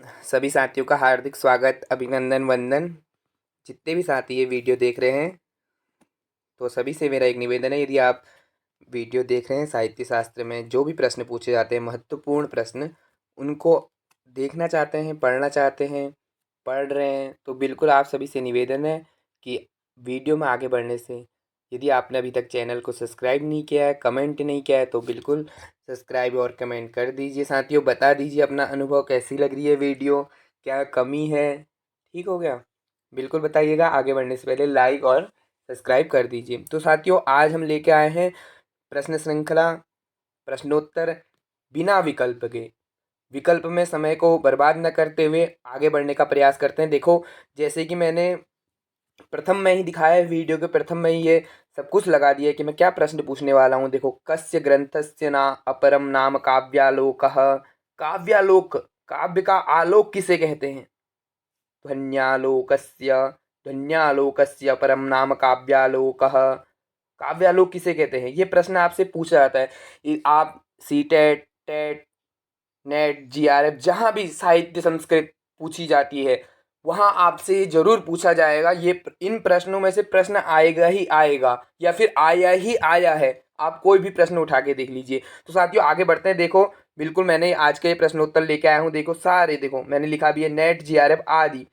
सभी साथियों का हार्दिक स्वागत, अभिनंदन, वंदन। जितने भी साथी ये वीडियो देख रहे हैं, तो सभी से मेरा एक निवेदन है, यदि आप वीडियो देख रहे हैं, साहित्य शास्त्र में जो भी प्रश्न पूछे जाते हैं, महत्वपूर्ण प्रश्न, उनको देखना चाहते हैं, पढ़ना चाहते हैं, पढ़ रहे हैं, तो बिल्कुल आप सभी से निवेदन है कि वीडियो में आगे बढ़ने से यदि आपने अभी तक चैनल को सब्सक्राइब नहीं किया है, कमेंट नहीं किया है, तो बिल्कुल सब्सक्राइब और कमेंट कर दीजिए। साथियों, बता दीजिए अपना अनुभव, कैसी लग रही है वीडियो, क्या कमी है। ठीक हो गया? बिल्कुल बताइएगा। आगे बढ़ने से पहले लाइक और सब्सक्राइब कर दीजिए। तो साथियों, आज हम लेके आए हैं प्रश्न श्रृंखला, प्रश्नोत्तर बिना विकल्प के। विकल्प में समय को बर्बाद न करते हुए आगे बढ़ने का प्रयास करते हैं। देखो, जैसे कि मैंने प्रथम में ही दिखाया है, वीडियो के प्रथम में ही ये सब कुछ लगा दिया है कि मैं क्या प्रश्न पूछने वाला हूँ। देखो, कस्य ग्रंथस्य ना अपरम नाम काव्यालोकः। काव्यालोक, काव्य का आलोक किसे कहते हैं? ध्वन्यालोकस्य, ध्वन्यालोकस्य परम नाम काव्यालोकः। काव्यालोक किसे कहते हैं? ये प्रश्न आपसे पूछा जाता है। आप C TET, TET, NET, JRF, जहाँ भी साहित्य संस्कृत पूछी जाती है, वहाँ आपसे जरूर पूछा जाएगा। इन प्रश्नों में से प्रश्न आएगा ही आएगा, या फिर आया ही आया है। आप कोई भी प्रश्न उठा के देख लीजिए। तो साथियों, आगे बढ़ते हैं। देखो, बिल्कुल मैंने आज के प्रश्नोत्तर लेके आया हूँ। देखो सारे, देखो मैंने लिखा भी है, नेट, जीआरएफ आदि।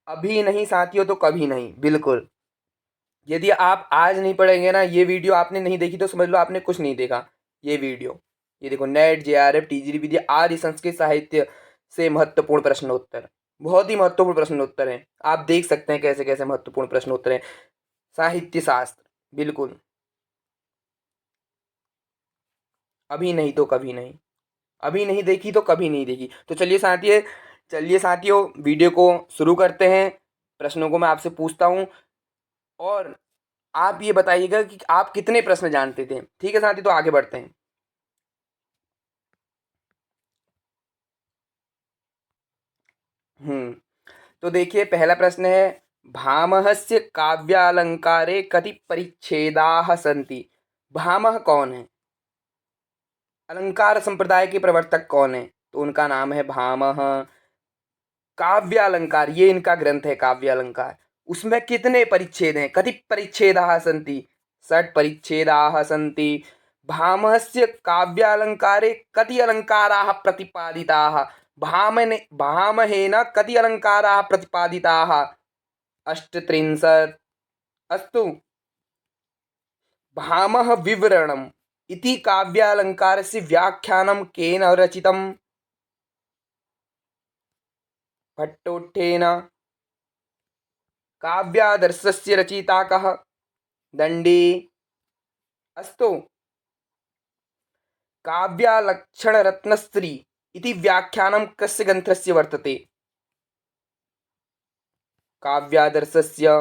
अभी नहीं साथियों तो कभी नहीं। बिल्कुल, यदि आप आज नहीं पढ़ेंगे ना, ये वीडियो आपने नहीं देखी तो समझ लो आपने कुछ नहीं देखा। ये वीडियो, ये देखो, नेट, जेआरएफ, टीजीडी आदि संस्कृत साहित्य से महत्वपूर्ण प्रश्नोत्तर, बहुत ही महत्वपूर्ण प्रश्नोत्तर हैं। आप देख सकते हैं कैसे कैसे महत्वपूर्ण प्रश्नोत्तर हैं। साहित्य शास्त्र, बिल्कुल अभी नहीं तो कभी नहीं। अभी नहीं देखी तो कभी नहीं देखी। तो चलिए साथियों, वीडियो को शुरू करते हैं। प्रश्नों को मैं आपसे पूछता हूँ, और आप ये बताइएगा कि आप कितने प्रश्न जानते थे। ठीक है साथी, तो आगे बढ़ते हैं। तो देखिए, पहला प्रश्न है, भामहस्य काव्यालंकारे कति परिच्छेदाः सन्ति। भामह कौन है? अलंकार संप्रदाय के प्रवर्तक कौन है? तो उनका नाम है भामह। काव्यालंकार, ये इनका ग्रंथ है काव्यालंकार। उसमें कितने परिच्छेद हैं? कति परिच्छेदाः सन्ति? 60 परिच्छेदाः सन्ति। भामहस्य काव्यालंकारे कति अलंकाराः प्रतिपादिताः? भामहेन कति अलंकाराः प्रतिपादिताः? 38। अस्तु, भामह विवरणम् इति काव्यालंकारस्य व्याख्यानं केन रचितम्? भट्टोट्ठेन। काव्यादर्शस्य रचयिता कः? दण्डी। अस्तु, काव्यालक्षणरत्नस्त्री इति व्याख्यानं कस्य ग्रन्थस्य वर्तते? काव्यादर्शस्य।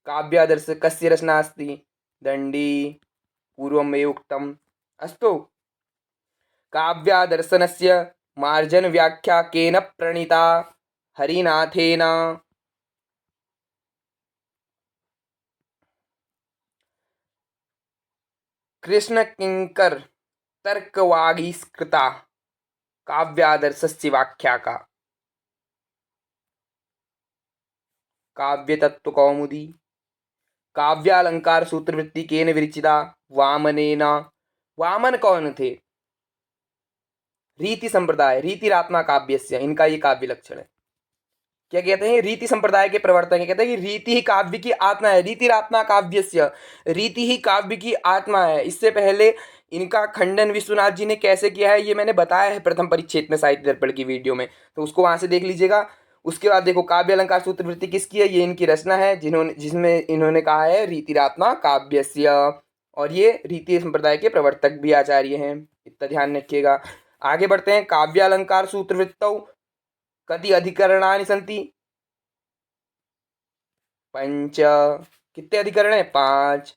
काव्यादर्श कस्य रचना अस्ति? दण्डी, पूर्वमेव उक्तम्। अस्तु, काव्यादर्शनस्य मार्जनव्याख्या केन प्रणीता? हरिनाथेन। कृष्णकिङ्कर तर्कवागीस्कृता काव्यादर्शस्य व्याख्या का? काव्यतत्त्वकौमुदी। काव्यालंकार सूत्रवृत्ति केन विरचिता? वामनेन। वामन कौन थे? रीति संप्रदाय, रीतिरात्मा काव्यस्य, इनका ये काव्य लक्षण है। क्या कहते हैं? रीति संप्रदाय के प्रवर्तक हैं। कहते हैं कि रीति ही काव्य की आत्मा है। रीतिरात्मा काव्यस्य, रीति ही काव्य की आत्मा है। इससे पहले इनका खंडन विश्वनाथ जी ने कैसे किया है, ये मैंने बताया है प्रथम परिच्छेद में साहित्य दर्पण की वीडियो में, तो उसको वहां से देख लीजिएगा। उसके बाद देखो, काव्य अलंकार सूत्रवृत्ति किसकी है? ये इनकी रचना है, जिसमें इन्होंने कहा है रीतिरात्मा काव्यस्य, और ये रीति संप्रदाय के प्रवर्तक भी आचार्य हैं। इतना ध्यान रखिएगा। आगे बढ़ते हैं। काव्यालंकार सूत्रवृत्तौ कति अधिकरणानि सन्ति? 5। कितने अधिकरण है? 5।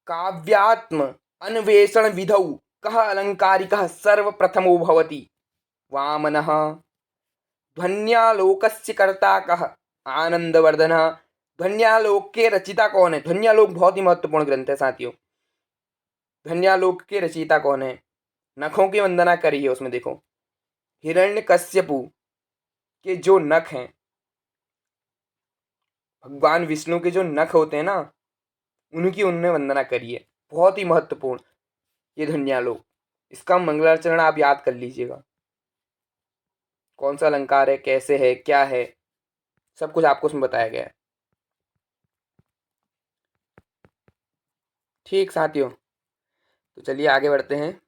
काव्यात्म अन्वेषण विधौ कः अलंकारिकः सर्वप्रथमो भवति? वामनः। ध्वन्यालोकस्य कर्ता कः? आनंदवर्धनः। ध्वन्यालोक के रचिता कौन है? ध्वन्यालोक बहुत ही महत्वपूर्ण ग्रंथ है साथियों। ध्वन्यालोक के रचयिता कौन है? नखों की वंदना करी है उसमें। देखो, हिरण्यकश्यपु के जो नख हैं, भगवान विष्णु के जो नख होते हैं ना, उनकी उनने वंदना करी है। बहुत ही महत्वपूर्ण ये ध्वन्यालोक। इसका मंगलाचरण आप याद कर लीजिएगा। कौन सा अलंकार है, कैसे है, क्या है, सब कुछ आपको उसमें बताया गया है। ठीक साथियों, तो चलिए आगे बढ़ते हैं।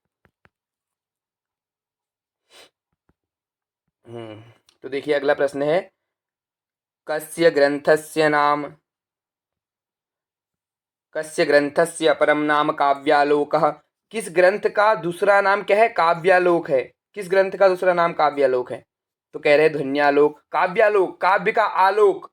तो देखिए अगला प्रश्न है, कस्य ग्रंथस्य नाम, कस्य ग्रंथस्य अपरम नाम काव्यालोकः। किस ग्रंथ का दूसरा नाम क्या है? काव्यालोक है। किस ग्रंथ का दूसरा नाम काव्यालोक है? तो कह रहे ध्वन्यालोक। काव्यालोक, काव्य का आलोक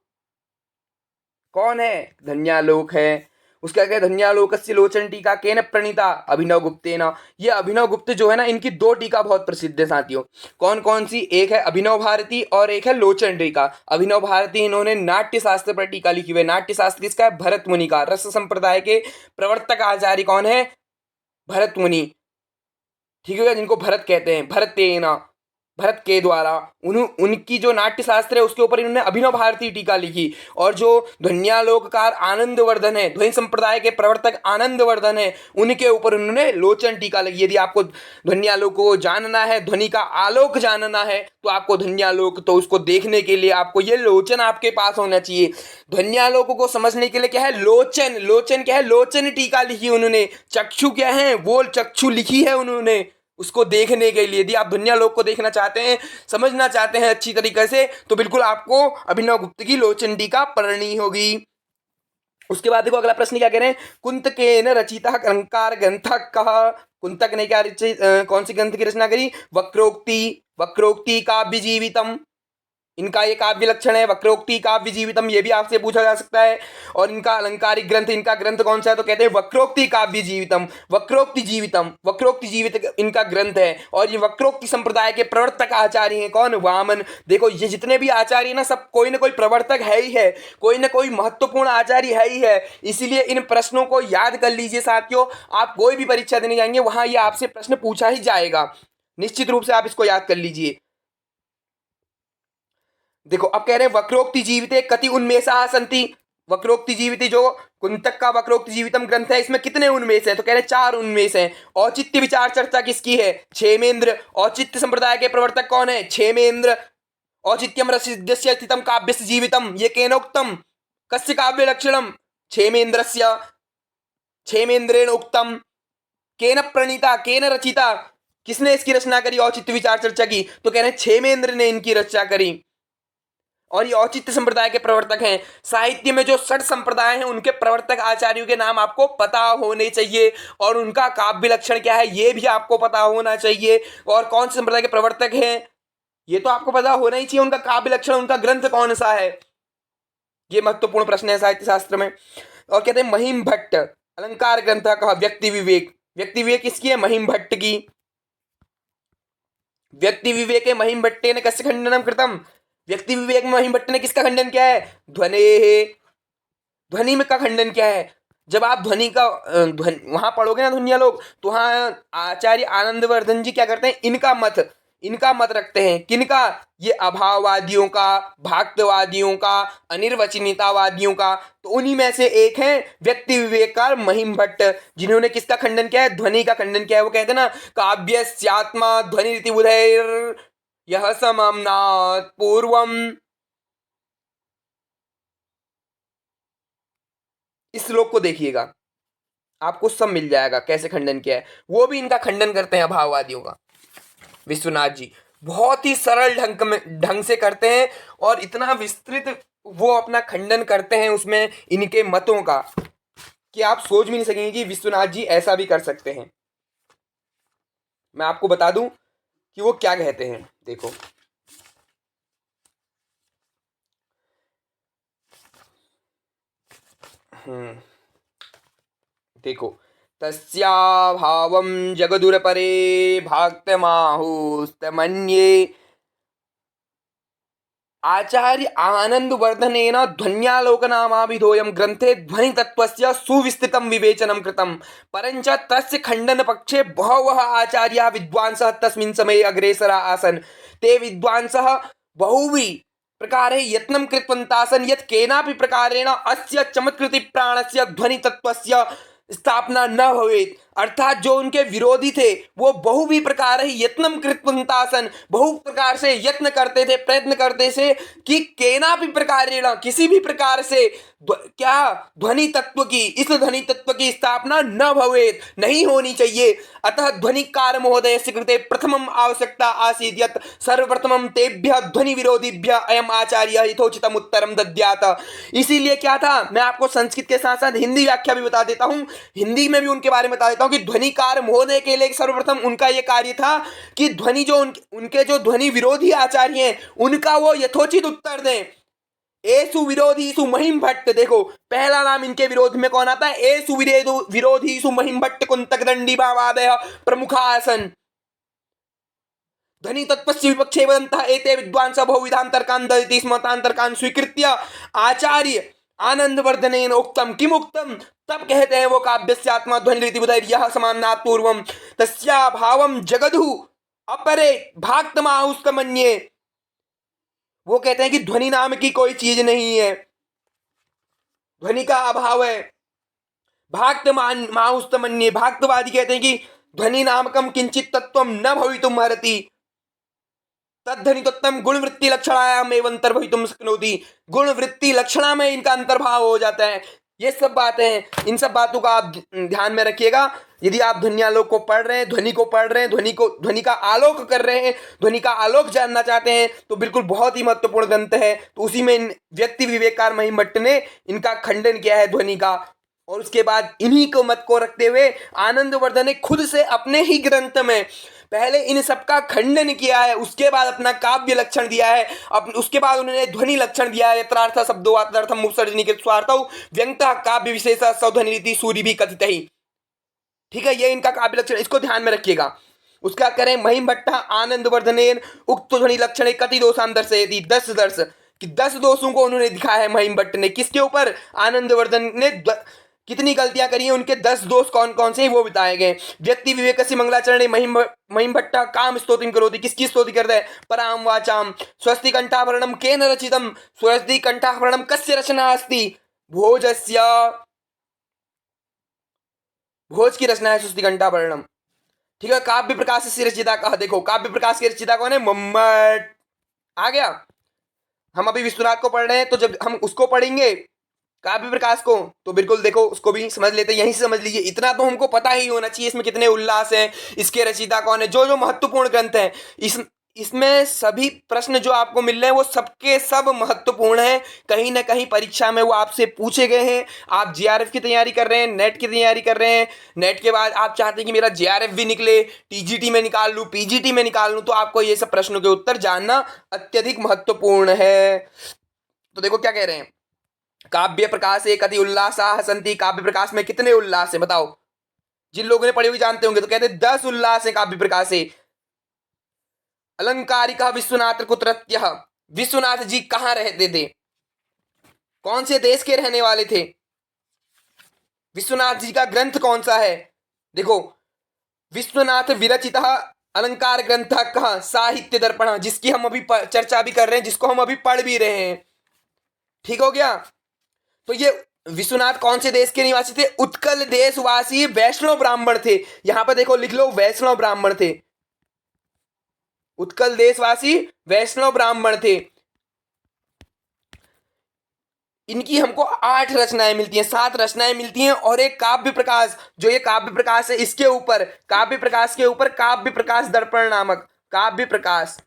कौन है? ध्वन्यालोक है। उसका क्या, ध्वन्यालोकस्य लोचन टीका केन प्रणीता? अभिनव गुप्तेन। ये अभिनव गुप्त जो है ना, इनकी दो टीका बहुत प्रसिद्ध है साथियों। कौन कौन सी? एक है अभिनव भारती और एक है लोचन टीका। अभिनव भारती इन्होंने नाट्य शास्त्र पर टीका लिखी हुई है। नाट्य शास्त्र किसका है? भरत मुनि का। रस संप्रदाय के प्रवर्तक आचार्य कौन है? भरत मुनि। ठीक है, जिनको भरत कहते हैं, भरतेन, भरत के द्वारा। उनकी जो नाट्य शास्त्र है उसके ऊपर इन्होंने अभिनव भारती टीका लिखी। और जो ध्वन्यालोककार आनंदवर्धन है, ध्वनि संप्रदाय के प्रवर्तक आनंदवर्धन है, उनके ऊपर उन्होंने लोचन टीका लगी। यदि आपको ध्वन्यालोक को जानना है, ध्वनि का आलोक जानना है, तो आपको ध्वन्यालोक, तो उसको देखने के लिए आपको ये लोचन आपके पास होना चाहिए। ध्वन्यालोक को समझने के लिए क्या है? लोचन। लोचन क्या है? लोचन टीका लिखी उन्होंने। चक्षु क्या है? वो चक्षु लिखी है उन्होंने उसको देखने के लिए। यदि आप ध्वन्यालोक को देखना चाहते हैं, समझना चाहते हैं अच्छी तरीके से, तो बिल्कुल आपको अभिनव गुप्त की लोचन टीका पढ़नी होगी। उसके बाद देखो अगला प्रश्न क्या कह रहे हैं, कुंतकेन रचिता अलंकार ग्रंथ कहा। कुंतक ने क्या कौन सी ग्रंथ की रचना करी? वक्रोक्ति। वक्रोक्ति काव्य जीवितम, इनका ये काव्य लक्षण है। वक्रोक्ति काव्य जीवितम, ये भी आपसे पूछा जा सकता है। और इनका अलंकारिक ग्रंथ, इनका ग्रंथ कौन सा है? तो कहते हैं वक्रोक्ति काव्य जीवितम। वक्रोक्ति जीवितम, वक्रोक्ति जीवित इनका ग्रंथ है। और ये वक्रोक्ति संप्रदाय के प्रवर्तक आचार्य हैं। कौन? वामन। देखो ये जितने भी आचार्य ना, सब कोई ना कोई प्रवर्तक है ही है, कोई ना कोई महत्वपूर्ण आचार्य है ही है। इसीलिए इन प्रश्नों को याद कर लीजिए साथियों। आप कोई भी परीक्षा देने जाएंगे, वहां ये आपसे प्रश्न पूछा ही जाएगा। निश्चित रूप से आप इसको याद कर लीजिए। देखो अब कह रहे हैं वक्रोक्ति जीविते कति उन्मेषा संति। वक्रोक्ति जीवित जो कुंतक का वक्रोक्ति जीवितम ग्रंथ है, इसमें कितने उन्मेष हैं? तो कह रहे हैं 4 उन्मेष हैं। औचित्य विचार चर्चा किसकी है? क्षेमेंद्र। औचित्य संप्रदाय के प्रवर्तक कौन है? क्षेमेंद्र। औचित्यम रसिद्यस्य स्थितम काव्यस्य जीवितम, ये केनोक्तम? कस्य काव्य लक्षणम? क्षेमेंद्रस्य। क्षेमेंद्रेण उक्तम। केन प्रणीता, केन रचिता? किसने इसकी रचना करी औचित्य विचार चर्चा की? तो कह रहे हैं क्षेमेंद्र ने इनकी रचना करी। और ये औचित्य संप्रदाय के प्रवर्तक हैं। साहित्य में जो 6 संप्रदाय हैं, उनके प्रवर्तक आचार्यों के नाम आपको पता होने चाहिए। और उनका काव्य लक्षण क्या है, ये भी आपको पता होना चाहिए। और कौन से संप्रदाय के प्रवर्तक हैं, ये तो आपको पता होना ही चाहिए। उनका काव्य लक्षण, उनका ग्रंथ कौन सा है, ये महत्वपूर्ण प्रश्न है साहित्य शास्त्र में। और कहते हैं महिम भट्ट अलंकार ग्रंथ कहा व्यक्ति विवेक। व्यक्ति विवेक किसकी है? महिम भट्ट की। व्यक्ति विवेक महिम भट्टे ने कस्य खंडनम कृतम। व्यक्ति विवेक में महिम भट्ट ने किसका खंडन किया है? ध्वनि। ध्वनि में का खंडन क्या है? जब आप ध्वनि का वहां पढ़ोगे ना ध्वन्यालोक, तो वहां आचार्य आनंदवर्धन जी क्या करते हैं? इनका मत रखते हैं। किनका? ये अभाववादियों का, भाक्तवादियों का, अनिर्वचनीयतावादियों का। तो उन्हीं में से एक है व्यक्ति विवेककार महिम भट्ट, जिन्होंने किसका खंडन किया है? ध्वनि का खंडन किया है। वो कहते हैं ना, काव्यस्यात्मा ध्वनि रीति बुधैर यह समम नाथ पूर्वम। इस श्लोक को देखिएगा, आपको सब मिल जाएगा कैसे खंडन किया है। वो भी इनका खंडन करते हैं अभाववादियों का, विश्वनाथ जी। बहुत ही सरल ढंग से करते हैं। और इतना विस्तृत वो अपना खंडन करते हैं उसमें इनके मतों का, कि आप सोच भी नहीं सकेंगे कि विश्वनाथ जी ऐसा भी कर सकते हैं। मैं आपको बता दूं कि वो क्या कहते हैं। देखो, देखो, तस्याभावं जगदुरपरे भाक्तमाहुस्तमन्ये आचार्य आनन्दवर्धनेन ध्वन्यालोकनामाभिधोऽयं ग्रन्थे ध्वनितत्त्वस्य सुविस्तृतं विवेचनं कृतं। परञ्च तस्य खण्डनपक्षे बहवः आचार्याः विद्वांसः तस्मिन् समये अग्रेसराः आसन्। ते विद्वांसः बहुभिः प्रकारैः यत्नं कृतवन्तासन् यत् केनापि प्रकारेण अस्य चमत्कृतिप्राणस्य ध्वनितत्त्वस्य स्थापना न भवेत्। अर्थात जो उनके विरोधी थे वो बहु भी प्रकार यत्नम कृतवन्तासन, बहु प्रकार से यत्न करते थे, प्रयत्न करते थे कि केनापि प्रकारेण किसी भी प्रकार से क्या ध्वनि तत्व की, इस ध्वनि तत्व की स्थापना न भवेत्, नहीं होनी चाहिए। अतः ध्वनिकार महोदयस्य कृते प्रथमम आवश्यकता आसीत् यत् सर्वप्रथमं तेभ्यः ध्वनि विरोधीभ्यः अयम आचार्य यथोचितम उत्तरम दद्यात्। इसीलिए क्या था, मैं आपको संस्कृत के साथ साथ हिंदी व्याख्या भी बता देता हूँ, हिंदी में भी उनके बारे में बता देता हूँ कि ध्वनिकार महोदय के लिए सर्वप्रथम उनका यह कार्य था कि ध्वनि जो उनके जो ध्वनि विरोधी आचार्य हैं उनका वो यथोचित उत्तर दें। एसु विरोधीसु महिम भट्ट, देखो पहला नाम इनके विरोध में कौन आता है, एसु विरोधीसु महिम भट्ट कुंतक दंडी भावादय प्रमुख आसन। ध्वनि तत्वस्य विपक्षे वदन्तः एते विद्वांसः बहुविधान् तर्कान् ददति स्म, तान् तर्कान् स्वीकृत्य आचार्य आनंदवर्धनेन उक्तम किम उक्तम, तब कहते हैं वो काव्यस्य आत्मा ध्वनिरिति बुधैर्यः समानात् पूर्वं तस्या भावम जगदहु अपरे भाक्तमाहुस्तमन्ये। वो कहते हैं कि ध्वनि नाम की कोई चीज नहीं है, ध्वनि का अभाव है। भाक्तमान माहुस्तमन्ये, भाक्तवादी कहते हैं कि ध्वनि नामकम किंचित तत्वम न भवितुम अर्हति, तद्धनि तत्वम गुणवृत्ति लक्षणायाम एवं अंतर्भवितुम शक्नोति। गुणवृत्ति लक्षणा में इनका अंतर्भाव हो जाता है। ये सब बातें हैं, इन सब बातों का आप ध्यान में रखिएगा। यदि आप ध्वन्यालोक को पढ़ रहे हैं, ध्वनि को पढ़ रहे हैं, ध्वनि का आलोक कर रहे हैं, ध्वनि का आलोक जानना चाहते हैं, तो बिल्कुल बहुत ही महत्वपूर्ण ग्रंथ है। तो उसी में व्यक्ति विवेककार महिम भट्ट ने इनका खंडन किया है ध्वनि का। और उसके बाद इन्हीं को मत को रखते हुए आनंदवर्धन ने खुद से अपने ही ग्रंथ में पहले इन सबका खंडन किया है, उसके बाद अपना काव्य लक्षण दिया है, उसके बाद उन्होंने ध्वनि लक्षण दिया है। यत्रार्थ शब्दो अर्थम उपसर्जनी के स्वार्थौ व्यंगतः काव्य विशेष सौध्वनि रीति सूर्य भी कथित ही। ठीक है, ये इनका काव्य लक्षण, इसको ध्यान में रखिएगा। उसका करें महिम भट्ट आनंदवर्धनेन उक्त ध्वनि लक्षण कति दोषान दर्शयति, 10 दर्श कि 10 दोषों को उन्होंने दिखाया है महिम भट्ट ने। किसके ऊपर, आनंदवर्धन ने कितनी गलतियां करी हैं, उनके 10 दोष कौन कौन से वो बताए गए। व्यक्ति विवेक से मंगलाचरण महिम भट्टा काम स्तोतिम करोति, किसकी स्तुति करता है, पराम वाचाम स्वस्ति कंठाभरणम केन रचितम, स्वस्ति कंठाभरणम कस्य रचना अस्ति, भोजस्य, भोज की रचना है स्वस्ति कंठाभरणम। ठीक है, काव्य प्रकाश से रचिता कहा, देखो काव्य प्रकाश की रचिता कौन है, मम्मट। आ गया, हम अभी विश्वनाथ को पढ़ रहे हैं, तो जब हम उसको पढ़ेंगे काव्य प्रकाश को तो बिल्कुल देखो उसको भी समझ लेते हैं। यहीं से समझ लीजिए, इतना तो हमको पता ही होना चाहिए इसमें कितने उल्लास हैं, इसके रचयिता कौन है, जो जो महत्वपूर्ण ग्रंथ हैं। इसमें सभी प्रश्न जो आपको मिल रहे हैं वो सबके सब महत्वपूर्ण हैं। कहीं ना कहीं परीक्षा में वो आपसे पूछे गए हैं। आप जीआरएफ की तैयारी कर रहे हैं, नेट की तैयारी कर रहे हैं, नेट के बाद आप चाहते हैं कि मेरा जीआरएफ भी निकले, टीजीटी में निकाल लूँ, पीजीटी में निकाल लूँ, तो आपको ये सब प्रश्नों के उत्तर जानना अत्यधिक महत्वपूर्ण है। तो देखो क्या कह रहे हैं, काव्य प्रकाश एक अति उल्लासा संति, काव्य प्रकाश में कितने उल्लास है बताओ, जिन लोगों ने पढ़ी हुई जानते होंगे। तो कहते 10 उल्लास है काव्य प्रकाश से। अलंकारिका विश्वनाथ कुत्रत्यः, विश्वनाथ जी कहां रहते थे, कौन से देश के रहने वाले थे, विश्वनाथ जी का ग्रंथ कौन सा है। देखो विश्वनाथ विरचित अलंकार ग्रंथ कहा, साहित्य दर्पण, जिसकी हम अभी चर्चा भी कर रहे हैं, जिसको हम अभी पढ़ भी रहे हैं। ठीक हो गया। तो ये विश्वनाथ कौन से देश के निवासी थे, उत्कल देशवासी वैष्णव ब्राह्मण थे। यहां पर देखो लिख लो, वैष्णव ब्राह्मण थे, उत्कल देशवासी वैष्णव ब्राह्मण थे। इनकी हमको 8 रचनाएं मिलती हैं, 7 रचनाएं मिलती हैं और एक काव्य प्रकाश, जो ये काव्य प्रकाश है इसके ऊपर, काव्य प्रकाश के ऊपर काव्य प्रकाश दर्पण नामक, काव्य प्रकाश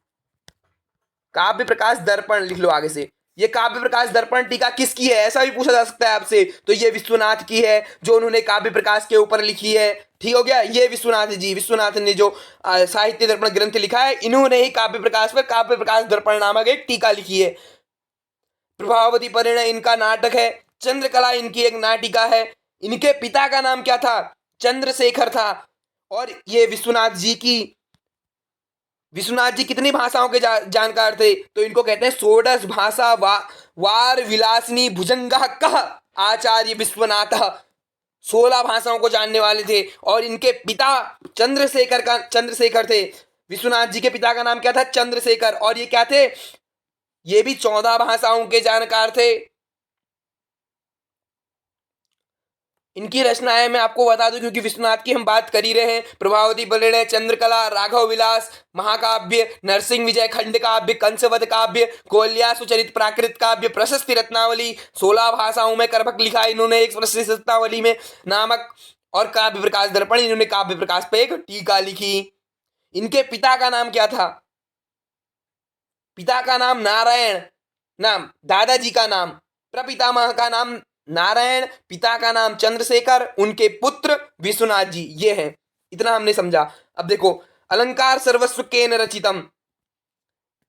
दर्पण लिख लो आगे से। ये काव्य प्रकाश दर्पण टीका किसकी है, ऐसा भी पूछा जा सकता है आपसे। तो ये विश्वनाथ की है, जो उन्होंने काव्य प्रकाश के ऊपर लिखी है। ठीक हो गया, ये विश्वनाथ ने जो साहित्य दर्पण ग्रंथ लिखा है, इन्होंने ही काव्य प्रकाश पर काव्य प्रकाश दर्पण नामक एक टीका लिखी है। प्रभावती परिणय इनका नाटक है, चंद्रकला इनकी एक नाटिका है। इनके पिता का नाम क्या था, चंद्रशेखर था। और ये विश्वनाथ जी की विश्वनाथ जी कितनी भाषाओं के जानकार थे? तो इनको कहते हैं षोडश भाषा वार विलासिनी भुजंगा कह आचार्य विश्वनाथ। 16 भाषाओं को जानने वाले थे। और इनके पिता चंद्रशेखर थे। विश्वनाथ जी के पिता का नाम क्या था? चंद्रशेखर। और ये क्या थे? ये भी 14 भाषाओं के जानकार थे। इनकी रचनाएं मैं आपको बता दूं, क्योंकि विश्वनाथ की हम बात कर ही रहे हैं। प्रभावती परिणय, चंद्रकला, राघव विलास, महाकाव्य, नरसिंह विजय, खंड काव्य, कंसवध काव्य, कोल्या सुचरित, प्राकृत काव्य, प्रशस्ति रत्नावली, 16 भाषाओं में करभक लिखा इन्होंने एक प्रशस्ति रत्नावली में नामक, और काव्य प्रकाश दर्पण, इन्होंने काव्य प्रकाश पे एक टीका लिखी। इनके पिता का नाम क्या था? पिता का नाम नारायण, नाम दादाजी का नाम, प्रपितामह का नाम नारायण, पिता का नाम चंद्रशेखर, उनके पुत्र विश्वनाथ जी, ये हैं। इतना हमने समझा। अब देखो, अलंकार सर्वस्व केन रचितम।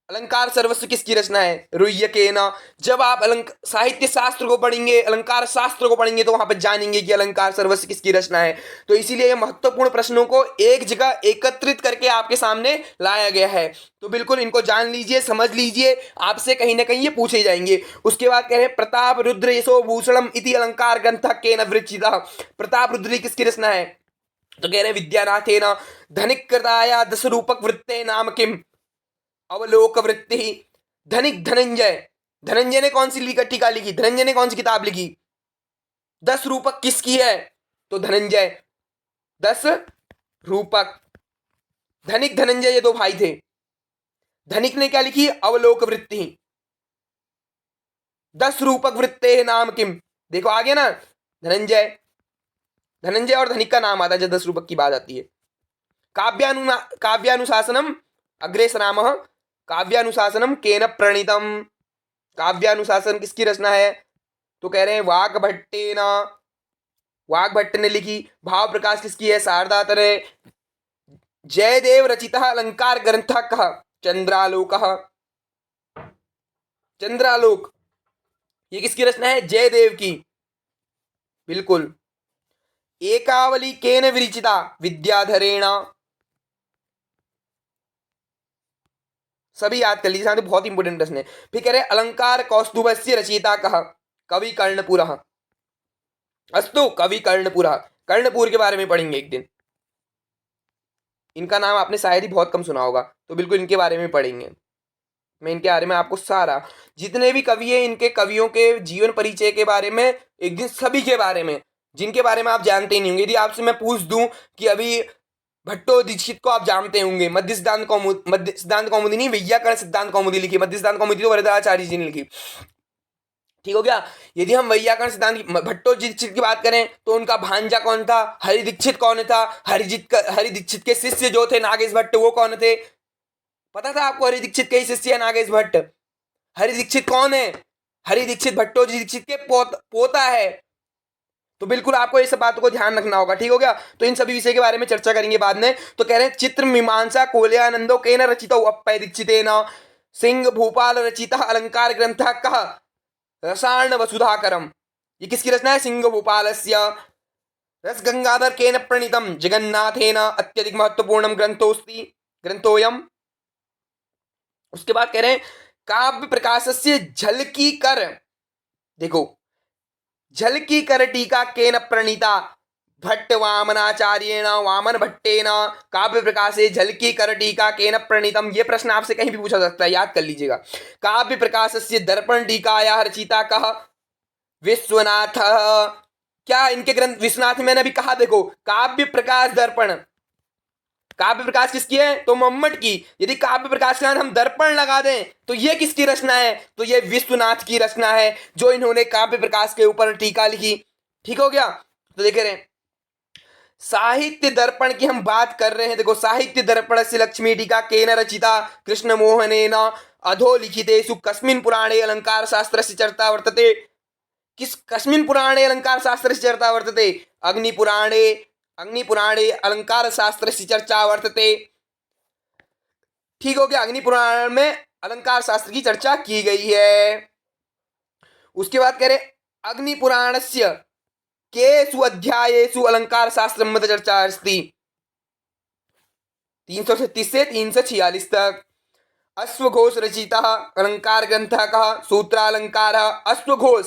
अलंकार सर्वस्व किसकी रचना है? रुह्यकेन। जब आप साहित्य शास्त्र को पढ़ेंगे, अलंकार शास्त्र को पढ़ेंगे, तो वहां पर जानेंगे कि अलंकार सर्वस्व किसकी रचना है। तो इसीलिए ये महत्वपूर्ण प्रश्नों को एक जगह एकत्रित करके आपके सामने लाया गया है। तो बिल्कुल इनको जान लीजिए, समझ लीजिए, आपसे कहीं ना कहीं ये पूछे जाएंगे। उसके बाद कह रहे हैं प्रताप रुद्र यशो भूषणम इति अलंकार ग्रंथ केन विरचितः। प्रताप रुद्र किसकी रचना है? तो कह रहे हैं विद्यानाथेन। धनिक कृताया दश रूपक वृत्ते नाम किम अवलोक वृत्ति। धनिक धनंजय, धनंजय ने कौन सी टीका लिखी? धनंजय ने कौन सी किताब लिखी? 10 रूपक किसकी है? तो धनंजय। 10 रूपक। धनिक धनंजय ये दो भाई थे। धनिक ने क्या लिखी? अवलोक वृत्ति। 10 रूपक वृत्ते नाम किम। देखो आगे ना, धनंजय, धनंजय और धनिक का नाम आता है जब 10 रूपक की बात आती है। काव्यानुशासनम अग्रेसरामः। काव्यानुशासनम केन प्रणीतम। काव्यानुशासन किसकी रचना है? तो कह रहे हैं वाग्भट्टेन। वाग्भट्ट ने लिखी। भाव प्रकाश किसकी है? शारदातनय। जयदेव रचितः अलंकार ग्रंथः कः? चंद्रालोकः। चंद्रालोक ये किसकी रचना है? जयदेव की। बिल्कुल। एकावली केन विरचिता? विद्याधरेण। सभी याद कर लीजिए, साथ बहुत इंपोर्टेंट प्रश्न है। फिर कह रहे अलंकार कौस्तुभस्य रचयिता कः? कवि कर्णपुरः। अस्तु, कवि कर्णपुरः। कर्णपुर के बारे में पढ़ेंगे एक दिन। इनका नाम आपने शायद ही बहुत कम सुना होगा, तो बिल्कुल इनके बारे में पढ़ेंगे। मैं इनके बारे में आपको सारा, जितने भी कवि हैं, इनके कवियों के जीवन परिचय के बारे में एक दिन, सभी के बारे में, जिनके बारे में आप जानते ही नहीं होंगे। यदि आपसे मैं पूछ दूं कि अभी भट्टो दीक्षित को आप जानते होंगे, मध्य सिद्धांत कौमुदी नहीं, वैयाकरण सिद्धांत कौमुदी लिखी। मध्य सिद्धांत कौमुदी तो वरदाचार्य जी ने लिखी। ठीक हो गया। यदि हम वैयाकरण सिद्धांत भट्टो दीक्षित की बात करें, तो उनका भांजा कौन था? हरि दीक्षित कौन था? हरि दीक्षित के शिष्य जो थे नागेश भट्ट, वो कौन थे? पता था आपको? हरि दीक्षित के ही शिष्य है नागेश भट्ट। हरि दीक्षित कौन है? हरि दीक्षित भट्टो दीक्षित के पोता है। तो बिल्कुल आपको ये सब बातों को ध्यान रखना होगा। ठीक हो गया। तो इन सभी विषय के बारे में चर्चा करेंगे बाद में। तो कह रहे हैं चित्र मीमांसा कोल्यानंदो केन रचितो अप्पय दीक्षितेन। सिंह भूपाल रचिता अलंकार ग्रंथ कः? रसायन वसुधाकरम। ये किसकी रचना है? सिंह भूपालस्य। रस गंगाधर केन प्रणीतम? जगन्नाथेन। अत्यधिक महत्वपूर्ण ग्रंथोयम। उसके बाद कह रहे हैं काव्य प्रकाशस्य झलकी कर। देखो, झलकी कर टीका केन प्रणीता? भट्ट वामनाचार्येण वामन भट्टेन। काव्य प्रकाशे झलकी कर टीका केन प्रणीतम। ये प्रश्न आपसे कहीं भी पूछा सकता है, याद कर लीजिएगा। काव्य प्रकाशस्य दर्पण टीकायाः रचिता कः? विश्वनाथ। क्या इनके ग्रंथ? विश्वनाथ मैंने अभी कहा, देखो काव्य प्रकाश दर्पण। काव्य प्रकाश किसकी है? तो मम्मट की। यदि काव्य प्रकाश का हम दर्पण लगा दें, तो ये किसकी रचना है? तो ये विश्वनाथ की रचना है, जो इन्होंने काव्य प्रकाश के ऊपर टीका लिखी। ठीक हो गया। तो देख रहे हैं साहित्य दर्पण की हम बात कर रहे हैं। देखो, साहित्य दर्पण से लक्ष्मी टीका केन रचिता? कृष्ण मोहनेन। अधो लिखितेषु कस्मिन् पुराणे अलंकार शास्त्रस्य चर्चा वर्तते? कस्मिन् पुराणे अलंकार शास्त्रस्य चर्चा वर्तते? अग्निपुराणे अलंकार शास्त्रस्य चर्चा वर्तते। ठीक हो गया। अग्निपुराण में अलंकार शास्त्र की चर्चा की गई है। उसके बाद कह रहे अग्निपुराणस्य केषु अध्यायेषु अलंकार शास्त्रं मत चर्चा अस्ति? 336 से 346 तक। अश्वघोष रचिता अलंकार ग्रंथ कहा? सूत्रालंकार। अश्वघोष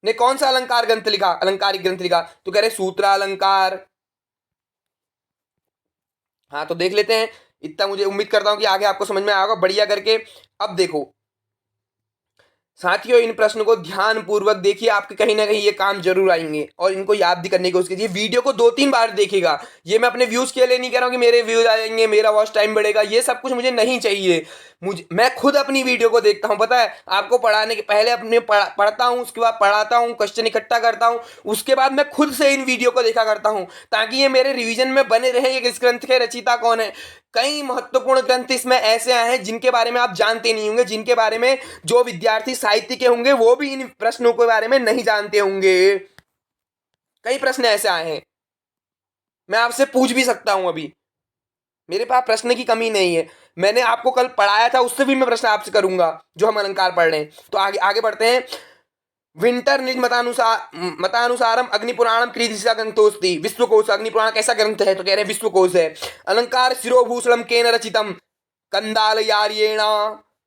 ने कौन सा अलंकार ग्रंथ लिखा, अलंकारिक ग्रंथ लिखा? तो कह रहे सूत्रालंकार। हाँ तो देख लेते हैं, इतना मुझे उम्मीद करता हूं कि आगे आपको समझ में आएगा बढ़िया करके। अब देखो साथियों, इन प्रश्नों को ध्यान पूर्वक देखिए, आपके कहीं ना कहीं ये काम जरूर आएंगे और इनको याद भी करने की कोशिश कीजिए। वीडियो को 2-3 बार देखिएगा। ये मैं अपने व्यूज के लिए नहीं कह रहा हूँ कि मेरे व्यूज आएंगे, मेरा वॉच टाइम बढ़ेगा, ये सब कुछ मुझे नहीं चाहिए। मैं खुद अपनी वीडियो को देखता हूँ, पता है आपको, पढ़ाने के पहले अपने पढ़ता हूँ, उसके बाद पढ़ाता हूँ, क्वेश्चन इकट्ठा करता हूँ, उसके बाद मैं खुद से इन वीडियो को देखा करता हूँ ताकि ये मेरे रिवीजन में बने रहे इस ग्रंथ के रचयिता कौन है। कई महत्वपूर्ण ग्रंथ इसमें ऐसे आए हैं जिनके बारे में आप जानते नहीं होंगे, जिनके बारे में जो विद्यार्थी साहित्य के होंगे वो भी इन प्रश्नों के बारे में नहीं जानते होंगे। कई प्रश्न ऐसे आए हैं, मैं आपसे पूछ भी सकता हूं, अभी मेरे पास प्रश्न की कमी नहीं है। मैंने आपको कल पढ़ाया था, उससे भी मैं प्रश्न आपसे करूंगा जो हम अलंकार पढ़ रहे हैं। तो आगे आगे बढ़ते हैं। विंटर निज मतानुसारम अग्निपुराणम कृतिका ग्रंथोस्ति। विश्वकोश, अग्निपुराण कैसा ग्रंथ है? तो कह रहे हैं विश्वकोश है। अलंकार शिरोभूषणम केन रचितम? कंदालयार्येण।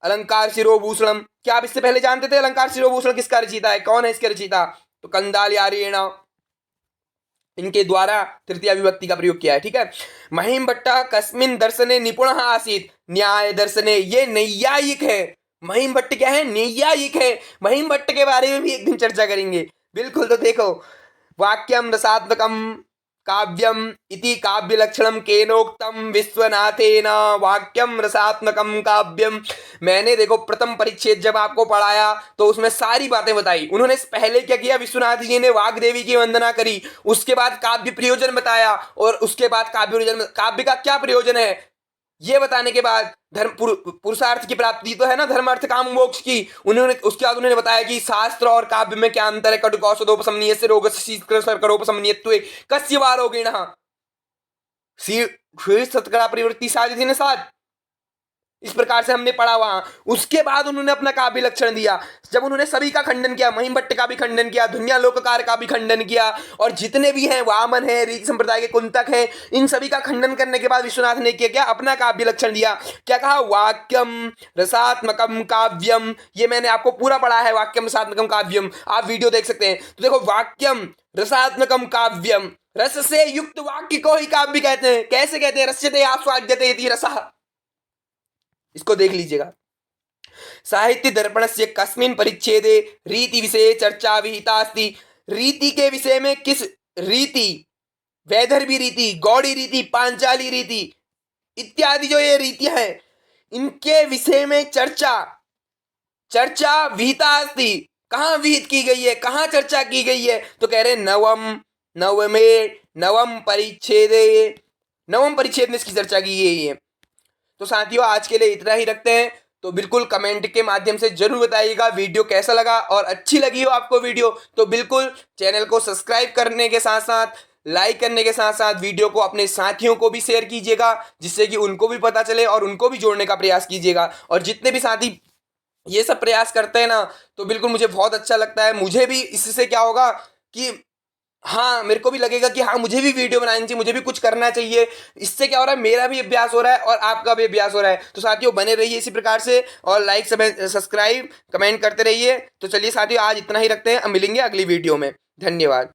अलंकार शिरोभूषणम, क्या आप इससे पहले जानते थे अलंकार शिरोभूषण किसका रचिता है, कौन है इसके रचिता? तो कंदालयार्येण, इनके द्वारा तृतीया विभक्ति का प्रयोग किया है। ठीक है। महिम भट्टा कस्मिन दर्शने निपुण आसीत? न्याय दर्शने, ये नैयायिक है। महिम भट्ट क्या है? नैयायिक है। महिम भट्ट के बारे में भी एक दिन चर्चा करेंगे, बिल्कुल। तो देखो, वाक्यम रसात्मकम काव्यम इति काव्य लक्षणम केनोक्तम विश्वनाथेन? वाक्यम रसात्मकम काव्यम, मैंने देखो प्रथम परिच्छेद जब आपको पढ़ाया तो उसमें सारी बातें बताई। उन्होंने पहले क्या किया, विश्वनाथ जी ने वाग्देवी की वंदना करी, उसके बाद काव्य प्रयोजन बताया, और उसके बाद काव्य का क्या प्रयोजन है ये बताने के बाद धर्म पुरुषार्थ की प्राप्ति तो है ना, धर्म अर्थ काम मोक्ष की। उन्होंने उसके बाद उन्होंने बताया कि शास्त्र और काव्य में क्या अंतर है। कटुकौशदोपशमनीय से रोग शर्करोपशमनीयत्वे कस्य वा रोगिणः सत्करा प्रवृत्ति साधित न साध। इस प्रकार से हमने पढ़ा वहां। उसके बाद उन्होंने अपना काव्य लक्षण दिया। जब उन्होंने सभी का खंडन किया, महिम भट्ट का भी खंडन किया, ध्वन्यालोककार का भी खंडन किया, और जितने भी हैं वामन है, रीति संप्रदाय के कुंतक हैं, इन सभी का खंडन करने के बाद विश्वनाथ ने क्या अपना काव्य लक्षण दिया। क्या कहा? वाक्यम रसात्मकम काव्यम। ये मैंने आपको पूरा पढ़ा है, वाक्यम रसात्मकम काव्यम, आप वीडियो देख सकते हैं। तो देखो, वाक्यम रसात्मकम काव्यम, रस से युक्त वाक्य को ही काव्य कहते हैं। कैसे कहते हैं? रस्यते आस्वाद्यते इति रसः। इसको देख लीजिएगा। साहित्य दर्पण से कस्मिन परिच्छेदे रीति विषय चर्चा विहिता अस्ति? रीति के विषय में किस रीति, वैदर्भी रीति, गौड़ी रीति, पांचाली रीति इत्यादि जो ये रीतियां हैं, इनके विषय में चर्चा विहिता अस्ति। कहां विहित की गई है, कहां चर्चा की गई है? तो कह रहे नवम परिच्छेद में इसकी चर्चा की गई है। तो साथियों, आज के लिए इतना ही रखते हैं। तो बिल्कुल कमेंट के माध्यम से जरूर बताइएगा वीडियो कैसा लगा, और अच्छी लगी हो आपको वीडियो तो बिल्कुल चैनल को सब्सक्राइब करने के साथ साथ, लाइक करने के साथ साथ वीडियो को अपने साथियों को भी शेयर कीजिएगा, जिससे कि उनको भी पता चले और उनको भी जोड़ने का प्रयास कीजिएगा। और जितने भी साथी ये सब प्रयास करते हैं ना, तो बिल्कुल मुझे बहुत अच्छा लगता है। मुझे भी इससे क्या होगा कि हाँ, मेरे को भी लगेगा कि हाँ, मुझे भी वीडियो बनानी चाहिए, मुझे भी कुछ करना चाहिए। इससे क्या हो रहा है, मेरा भी अभ्यास हो रहा है और आपका भी अभ्यास हो रहा है। तो साथियों, बने रहिए इसी प्रकार से, और लाइक सब्सक्राइब कमेंट करते रहिए। तो चलिए साथियों, आज इतना ही रखते हैं, अब मिलेंगे अगली वीडियो में। धन्यवाद।